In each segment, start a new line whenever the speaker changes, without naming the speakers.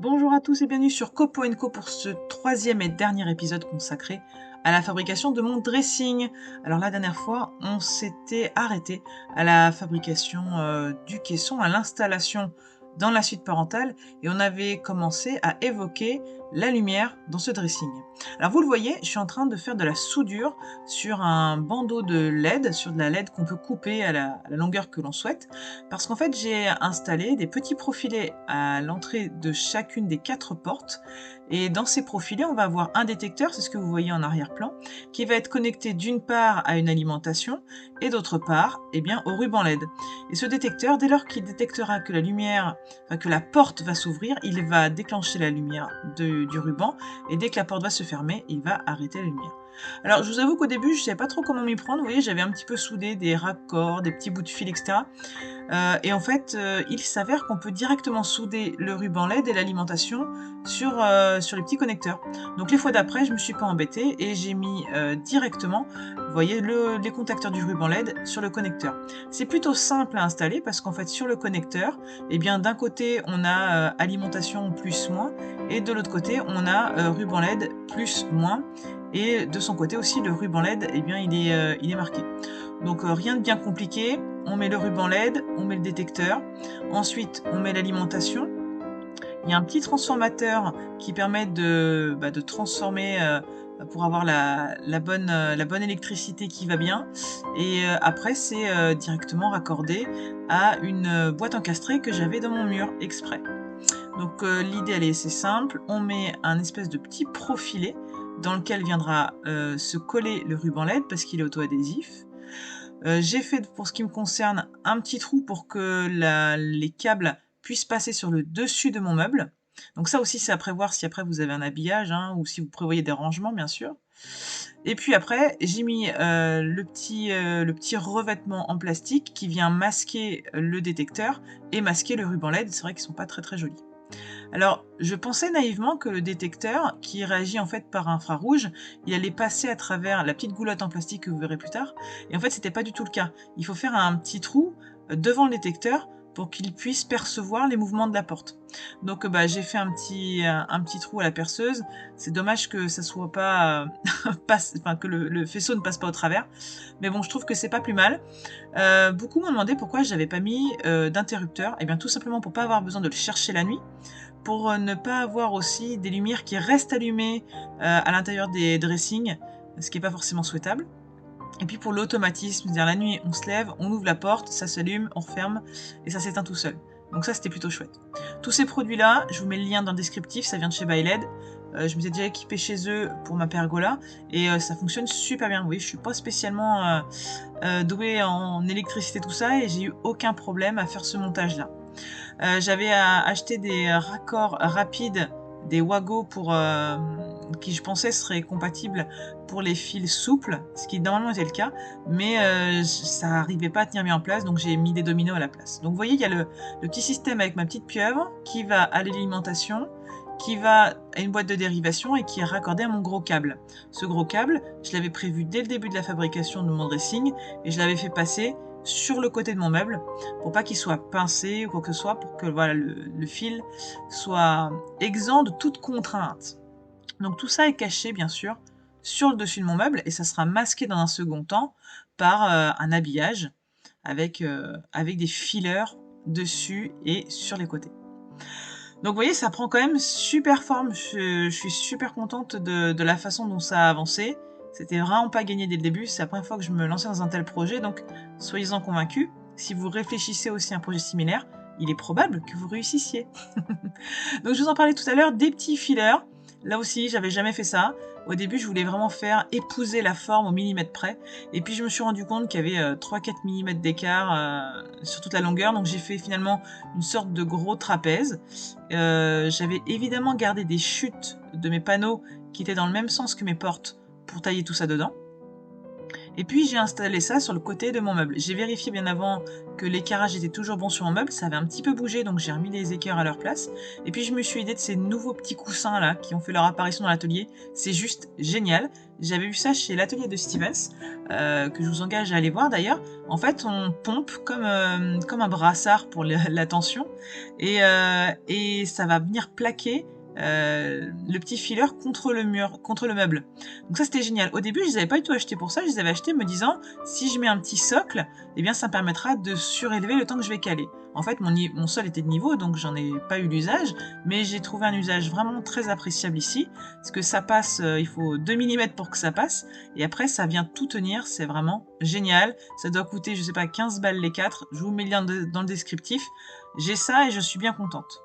Bonjour à tous et bienvenue sur Copo & Co pour ce troisième et dernier épisode consacré à la fabrication de mon dressing. Alors la dernière fois, on s'était arrêté à la fabrication du caisson, à l'installation dans la suite parentale et on avait commencé à évoquer la lumière dans ce dressing. Alors vous le voyez, je suis en train de faire de la soudure sur un bandeau de LED, sur de la LED qu'on peut couper à la longueur que l'on souhaite, parce qu'en fait j'ai installé des petits profilets à l'entrée de chacune des 4 portes et dans ces profilets on va avoir un détecteur, c'est ce que vous voyez en arrière-plan, qui va être connecté d'une part à une alimentation et d'autre part au ruban LED. Et ce détecteur, dès lors qu'il détectera que la lumière, que la porte va s'ouvrir, il va déclencher la lumière du ruban et dès que la porte va se fermer, il va arrêter la lumière. Alors je vous avoue qu'au début je ne savais pas trop comment m'y prendre, vous voyez j'avais un petit peu soudé des raccords, des petits bouts de fil etc. Et en fait, il s'avère qu'on peut directement souder le ruban LED et l'alimentation sur les petits connecteurs. Donc les fois d'après, je me suis pas embêtée et j'ai mis, directement, vous voyez les contacteurs du ruban LED sur le connecteur. C'est plutôt simple à installer parce qu'en fait sur le connecteur, eh bien d'un côté on a, alimentation plus/moins et de l'autre côté on a, ruban LED plus/moins et de son côté aussi le ruban LED, eh bien il est marqué. Donc rien de bien compliqué, on met le ruban LED, on met le détecteur, ensuite on met l'alimentation. Il y a un petit transformateur qui permet de transformer, pour avoir la bonne électricité qui va bien et après c'est, directement raccordé à une, boîte encastrée que j'avais dans mon mur exprès. Donc l'idée elle est assez simple, on met un espèce de petit profilet dans lequel viendra, se coller le ruban LED parce qu'il est auto-adhésif. J'ai fait, pour ce qui me concerne, un petit trou pour que les câbles puissent passer sur le dessus de mon meuble. Donc ça aussi, c'est à prévoir si après vous avez un habillage, hein, ou si vous prévoyez des rangements, bien sûr. Et puis après, j'ai mis, le petit revêtement en plastique qui vient masquer le détecteur et masquer le ruban LED. C'est vrai qu'ils sont pas très, très jolis. Alors, je pensais naïvement que le détecteur, qui réagit en fait par infrarouge, il allait passer à travers la petite goulotte en plastique que vous verrez plus tard. Et en fait, c'était pas du tout le cas. Il faut faire un petit trou devant le détecteur pour qu'il puisse percevoir les mouvements de la porte. Donc, j'ai fait un petit trou à la perceuse. C'est dommage que ça soit pas, enfin que le faisceau ne passe pas au travers. Mais bon, je trouve que c'est pas plus mal. Beaucoup m'ont demandé pourquoi j'avais pas mis d'interrupteur. Et bien, tout simplement pour pas avoir besoin de le chercher la nuit, pour ne pas avoir aussi des lumières qui restent allumées à l'intérieur des dressings, ce qui n'est pas forcément souhaitable. Et puis pour l'automatisme, c'est-à-dire la nuit, on se lève, on ouvre la porte, ça s'allume, on referme et ça s'éteint tout seul. Donc ça, c'était plutôt chouette. Tous ces produits-là, je vous mets le lien dans le descriptif, ça vient de chez Byled. Je m'étais déjà équipée chez eux pour ma pergola et ça fonctionne super bien. Vous voyez, je suis pas spécialement douée en électricité, tout ça, et j'ai eu aucun problème à faire ce montage-là. J'avais acheté des raccords rapides, des Wago qui je pensais seraient compatibles pour les fils souples, ce qui normalement était le cas, mais ça n'arrivait pas à tenir bien en place, donc j'ai mis des dominos à la place. Donc vous voyez, il y a le petit système avec ma petite pieuvre qui va à l'alimentation, qui va à une boîte de dérivation et qui est raccordé à mon gros câble. Ce gros câble, je l'avais prévu dès le début de la fabrication de mon dressing et je l'avais fait passer sur le côté de mon meuble pour pas qu'il soit pincé ou quoi que ce soit, pour que voilà, le fil soit exempt de toute contrainte. Donc tout ça est caché bien sûr sur le dessus de mon meuble et ça sera masqué dans un second temps par un habillage avec des fileurs dessus et sur les côtés. Donc vous voyez, ça prend quand même super forme. Je suis super contente de la façon dont ça a avancé. C'était vraiment pas gagné dès le début. C'est la première fois que je me lançais dans un tel projet, donc soyez-en convaincus. Si vous réfléchissez aussi à un projet similaire, il est probable que vous réussissiez. Donc je vous en parlais tout à l'heure, des petits fileurs. Là aussi, j'avais jamais fait ça. Au début, je voulais vraiment faire épouser la forme au millimètre près. Et puis, je me suis rendu compte qu'il y avait 3-4 mm d'écart sur toute la longueur. Donc, j'ai fait finalement une sorte de gros trapèze. J'avais évidemment gardé des chutes de mes panneaux qui étaient dans le même sens que mes portes pour tailler tout ça dedans. Et puis j'ai installé ça sur le côté de mon meuble. J'ai vérifié bien avant que l'équarrage était toujours bon sur mon meuble, ça avait un petit peu bougé donc j'ai remis les équerres à leur place. Et puis je me suis aidée de ces nouveaux petits coussins là qui ont fait leur apparition dans l'atelier. C'est juste génial. J'avais vu ça chez l'atelier de Stevens, que je vous engage à aller voir d'ailleurs. En fait on pompe comme un brassard pour la tension et ça va venir plaquer le petit filer contre le mur, contre le meuble. Donc ça c'était génial. Au début je les avais pas du tout achetés pour ça, je les avais achetés me disant si je mets un petit socle, eh bien ça me permettra de surélever le temps que je vais caler. En fait mon sol était de niveau donc j'en ai pas eu l'usage, mais j'ai trouvé un usage vraiment très appréciable ici, parce que ça passe, il faut 2 mm pour que ça passe, et après ça vient tout tenir, c'est vraiment génial. Ça doit coûter je sais pas 15 balles les 4, je vous mets le lien dans le descriptif. J'ai ça et je suis bien contente.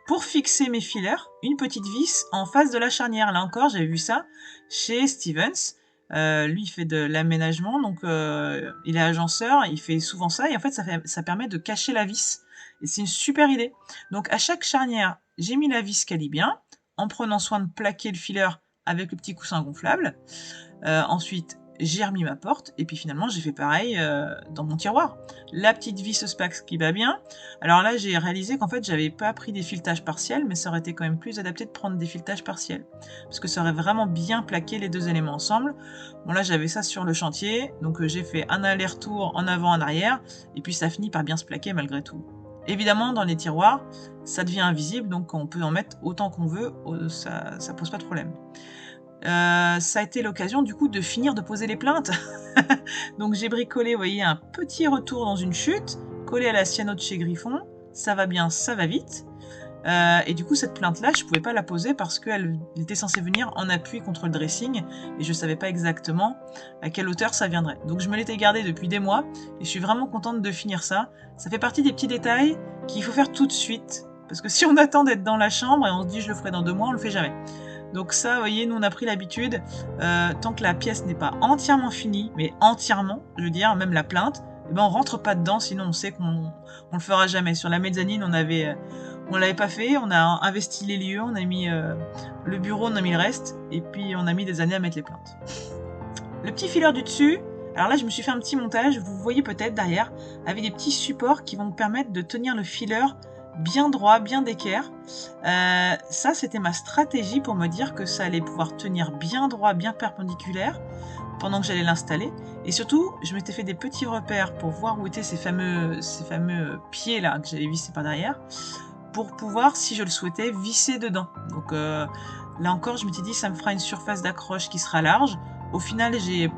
Pour fixer mes fileurs, une petite vis en face de la charnière. Là encore, j'avais vu ça chez Stevens. Lui, il fait de l'aménagement, donc il est agenceur, il fait souvent ça, et en fait, ça permet de cacher la vis. Et c'est une super idée. Donc, à chaque charnière, j'ai mis la vis qui bien, en prenant soin de plaquer le fileur avec le petit coussin gonflable. Ensuite, j'ai remis ma porte, et puis finalement j'ai fait pareil dans mon tiroir. La petite vis Spax qui va bien. Alors là j'ai réalisé qu'en fait j'avais pas pris des filetages partiels, mais ça aurait été quand même plus adapté de prendre des filetages partiels, parce que ça aurait vraiment bien plaqué les deux éléments ensemble. Bon là j'avais ça sur le chantier, donc j'ai fait un aller-retour en avant, en arrière, et puis ça finit par bien se plaquer malgré tout. Évidemment dans les tiroirs, ça devient invisible, donc on peut en mettre autant qu'on veut, ça pose pas de problème. Ça a été l'occasion du coup de finir de poser les plaintes. Donc j'ai bricolé, vous voyez, un petit retour dans une chute, collé à la Siano de chez Griffon. Ça va bien, ça va vite. Et du coup cette plainte-là, je pouvais pas la poser parce qu'elle était censée venir en appui contre le dressing, et je savais pas exactement à quelle hauteur ça viendrait. Donc je me l'étais gardée depuis des mois, et je suis vraiment contente de finir ça. Ça fait partie des petits détails qu'il faut faire tout de suite, parce que si on attend d'être dans la chambre et on se dit je le ferai dans 2 mois, on le fait jamais. Donc ça, vous voyez, nous on a pris l'habitude, tant que la pièce n'est pas entièrement finie, mais entièrement, je veux dire, même la plainte, eh ben on rentre pas dedans, sinon on sait qu'on le fera jamais. Sur la mezzanine, on l'avait pas fait, on a investi les lieux, on a mis le bureau, on a mis le reste, et puis on a mis des années à mettre les plaintes. Le petit filer du dessus, alors là je me suis fait un petit montage, vous voyez peut-être derrière, avec des petits supports qui vont me permettre de tenir le filer bien droit, bien d'équerre. Ça, c'était ma stratégie pour me dire que ça allait pouvoir tenir bien droit, bien perpendiculaire pendant que j'allais l'installer. Et surtout, je m'étais fait des petits repères pour voir où étaient ces fameux pieds-là que j'allais visser par derrière, pour pouvoir, si je le souhaitais, visser dedans. Donc là encore, je m'étais dit, ça me fera une surface d'accroche qui sera large. Au final, j'ai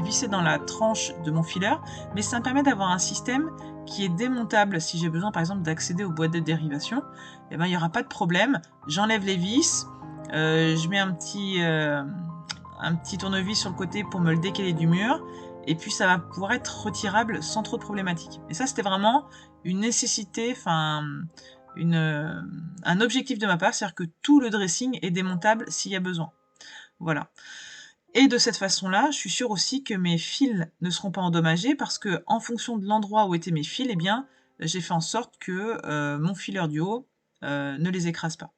vissé dans la tranche de mon filer, mais ça me permet d'avoir un système qui est démontable. Si j'ai besoin par exemple d'accéder aux boîtes de dérivation, eh ben, il n'y aura pas de problème. J'enlève les vis, je mets un petit tournevis sur le côté pour me le décaler du mur, et puis ça va pouvoir être retirable sans trop de problématiques. Et ça c'était vraiment une nécessité, enfin un objectif de ma part, c'est-à-dire que tout le dressing est démontable s'il y a besoin. Voilà. Et de cette façon-là, je suis sûre aussi que mes fils ne seront pas endommagés, parce que en fonction de l'endroit où étaient mes fils, eh bien, j'ai fait en sorte que mon filer du haut ne les écrase pas.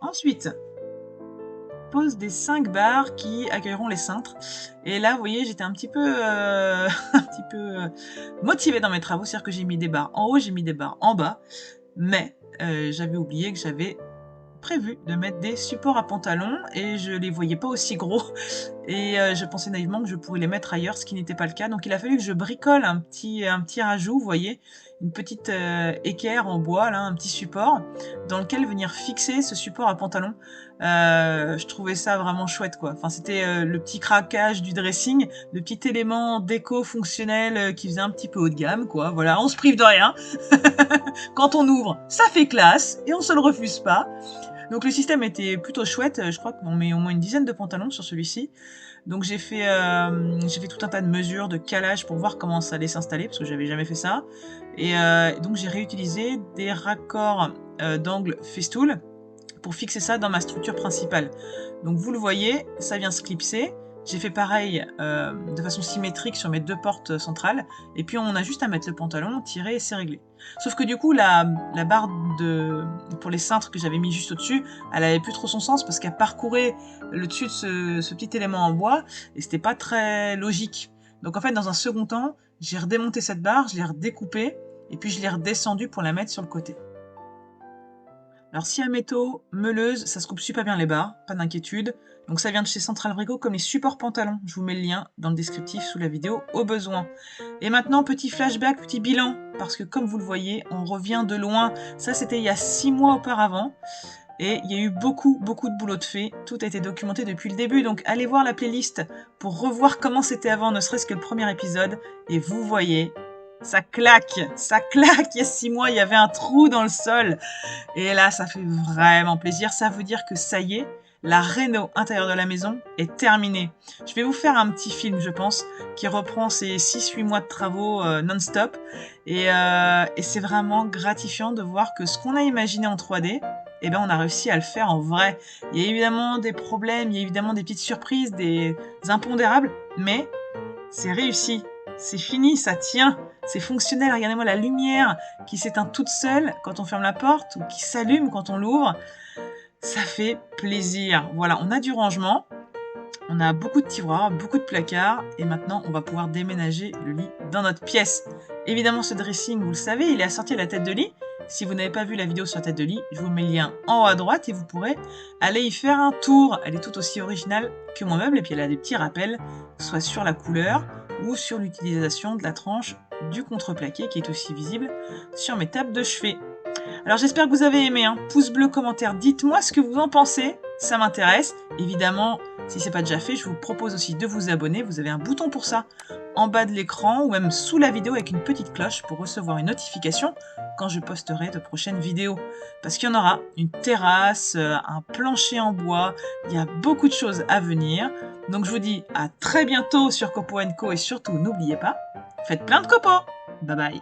Ensuite, pose des 5 barres qui accueilleront les cintres. Et là, vous voyez, j'étais un petit peu, motivée dans mes travaux, c'est-à-dire que j'ai mis des barres en haut, j'ai mis des barres en bas, mais j'avais oublié que j'avais prévu de mettre des supports à pantalon, et je les voyais pas aussi gros, et je pensais naïvement que je pourrais les mettre ailleurs, ce qui n'était pas le cas. Donc il a fallu que je bricole un petit rajout, vous voyez, une petite équerre en bois, là, un petit support, dans lequel venir fixer ce support à pantalon. Je trouvais ça vraiment chouette, quoi. Enfin, c'était le petit craquage du dressing, le petit élément déco fonctionnel qui faisait un petit peu haut de gamme, quoi. Voilà, on se prive de rien. Quand on ouvre, ça fait classe, et on se le refuse pas. Donc le système était plutôt chouette, je crois qu'on met au moins une dizaine de pantalons sur celui-ci. Donc j'ai fait tout un tas de mesures, de calage pour voir comment ça allait s'installer, parce que j'avais jamais fait ça. Et donc j'ai réutilisé des raccords d'angle Festool pour fixer ça dans ma structure principale. Donc vous le voyez, ça vient se clipser. J'ai fait pareil de façon symétrique sur mes 2 portes centrales et puis on a juste à mettre le pantalon, tirer et c'est réglé. Sauf que du coup la barre pour les cintres que j'avais mis juste au-dessus, elle avait plus trop son sens parce qu'elle parcourait le dessus de ce petit élément en bois et c'était pas très logique. Donc en fait, dans un second temps, j'ai redémonté cette barre, je l'ai redécoupée et puis je l'ai redescendue pour la mettre sur le côté. Alors scie à métaux, meuleuse, ça se coupe super bien les barres, pas d'inquiétude. Donc ça vient de chez Central Brico comme les supports pantalons. Je vous mets le lien dans le descriptif sous la vidéo au besoin. Et maintenant, petit flashback, petit bilan, parce que comme vous le voyez, on revient de loin. Ça, c'était il y a 6 mois auparavant. Et il y a eu beaucoup de boulot de fait. Tout a été documenté depuis le début, donc allez voir la playlist pour revoir comment c'était avant, ne serait-ce que le premier épisode. Et vous voyez, ça claque. Il y a 6 mois, il y avait un trou dans le sol. Et là, ça fait vraiment plaisir. Ça veut dire que ça y est, la réno intérieure de la maison est terminée. Je vais vous faire un petit film, je pense, qui reprend ces 6-8 mois de travaux non-stop. Et c'est vraiment gratifiant de voir que ce qu'on a imaginé en 3D, eh ben, on a réussi à le faire en vrai. Il y a évidemment des problèmes, il y a évidemment des petites surprises, des impondérables, mais c'est réussi. C'est fini, ça tient. C'est fonctionnel. Regardez-moi la lumière qui s'éteint toute seule quand on ferme la porte ou qui s'allume quand on l'ouvre. Ça fait plaisir. Voilà, on a du rangement. On a beaucoup de tiroirs, beaucoup de placards. Et maintenant, on va pouvoir déménager le lit dans notre pièce. Évidemment, ce dressing, vous le savez, il est assorti à la tête de lit. Si vous n'avez pas vu la vidéo sur la tête de lit, je vous mets le lien en haut à droite et vous pourrez aller y faire un tour. Elle est tout aussi originale que mon meuble et puis elle a des petits rappels, soit sur la couleur ou sur l'utilisation de la tranche du contreplaqué qui est aussi visible sur mes tables de chevet. Alors j'espère que vous avez aimé, hein. Pouce bleu, commentaire, dites-moi ce que vous en pensez, ça m'intéresse. Évidemment, si ce n'est pas déjà fait, je vous propose aussi de vous abonner, vous avez un bouton pour ça en bas de l'écran ou même sous la vidéo avec une petite cloche pour recevoir une notification quand je posterai de prochaines vidéos. Parce qu'il y en aura une terrasse, un plancher en bois, il y a beaucoup de choses à venir. Donc je vous dis à très bientôt sur Copo & Co et surtout n'oubliez pas, faites plein de copeaux. Bye bye.